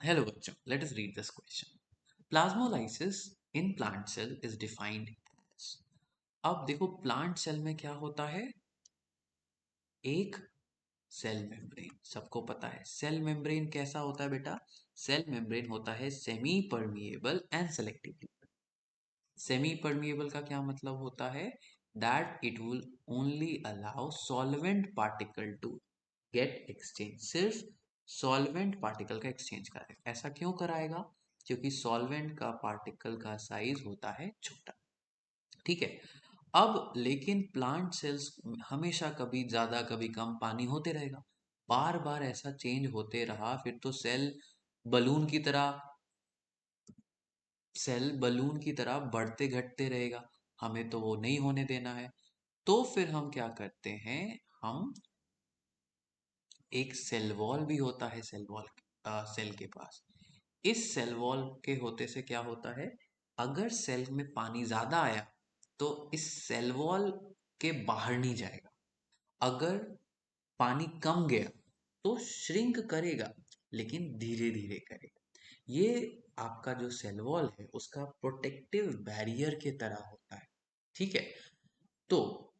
Hello बच्चों, let us read this question. Plasmolysis in plant cell is defined as. अब देखो plant cell में क्या होता है, एक सेल मेम्ब्रेन। सबको पता है सेल मेम्ब्रेन कैसा होता है बेटा। सेल मेम्ब्रेन होता है semi permeable and selectively. Semi permeable का क्या मतलब होता है, that it will only allow solvent particle to get exchange. सिर्फ सॉल्वेंट पार्टिकल का एक्सचेंज कराएगा। ऐसा क्यों कराएगा, क्योंकि सॉल्वेंट का पार्टिकल का साइज होता है छोटा। ठीक है। अब लेकिन प्लांट सेल्स हमेशा कभी ज्यादा कभी कम पानी होते रहेगा। बार बार ऐसा चेंज होते रहा फिर तो बलून की तरह सेल बलून की तरह बढ़ते घटते रहेगा। हमें तो वो नहीं होने देना है। तो फिर हम क्या करते हैं, हम एक सेल वॉल भी होता है सेल वॉल सेल के पास। इस सेल वॉल के होते से क्या होता है, अगर सेल में पानी ज्यादा आया तो इस सेल वॉल के बाहर नहीं जाएगा। अगर पानी कम गया तो श्रिंक करेगा, लेकिन धीरे धीरे करेगा। ये आपका जो सेल वॉल है उसका प्रोटेक्टिव बैरियर के तरह होता है। ठीक है। तो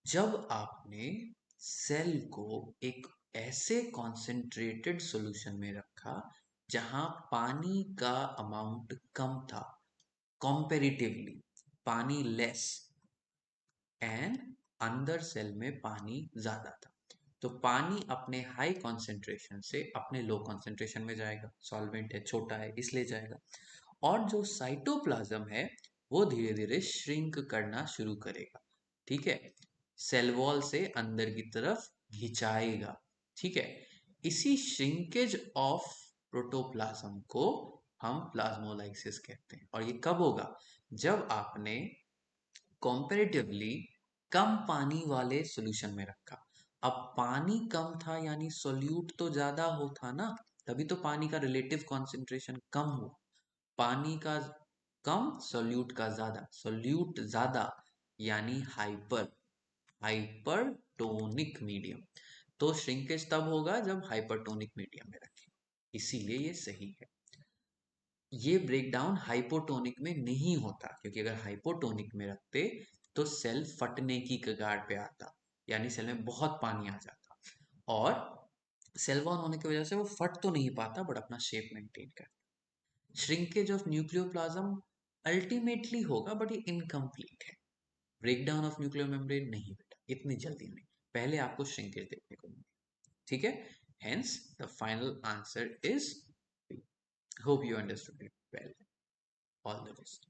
जब आपने सेल को एक ऐसे कॉन्सेंट्रेटेड सॉल्यूशन में रखा जहां पानी का अमाउंट कम था, कंपैरेटिवली पानी लेस, एंड अंदर सेल में पानी ज्यादा था, तो पानी अपने हाई कॉन्सेंट्रेशन से अपने लो कॉन्सेंट्रेशन में जाएगा। सॉल्वेंट है, छोटा है, इसलिए जाएगा। और जो साइटोप्लाज्म है वो धीरे धीरे श्रिंक करना शुरू करेगा। ठीक है। सेल वॉल से अंदर की तरफ घिंचाएगा। ठीक है। इसी श्रिंकेज ऑफ प्रोटोप्लाज्म को हम प्लाज्मोलाइसिस कहते हैं। और ये कब होगा, जब आपने कंपैरेटिवली कम पानी वाले सॉल्यूशन में रखा। अब पानी कम था यानी सोल्यूट तो ज्यादा हो था ना, तभी तो पानी का रिलेटिव कॉन्सेंट्रेशन कम हुआ। पानी का कम, सोल्यूट का ज्यादा, सोल्यूट ज्यादा यानी हाइपर हाइपरटोनिक मीडियम। तो श्रिंकेज तब होगा जब हाइपरटोनिक मीडियम में रखें, इसीलिए ये सही है। ये ब्रेकडाउन हाइपोटोनिक में नहीं होता, क्योंकि अगर हाइपोटोनिक में रखते तो सेल फटने की कगार पे आता, यानी सेल में बहुत पानी आ जाता और सेल वॉल होने की वजह से वो फट तो नहीं पाता बट अपना शेप मेंटेन करता। श्रिंकेज ऑफ न्यूक्लियोप्लाज्म अल्टीमेटली होगा बट ये इनकम्प्लीट है। ब्रेकडाउन ऑफ न्यूक्लियर मेम्ब्रेन नहीं बेटा, इतनी जल्दी नहीं, पहले आपको श्रिंकेज देखने को मिलेगा। ठीक है। Hence the final answer is, hope you understood it well. All the best.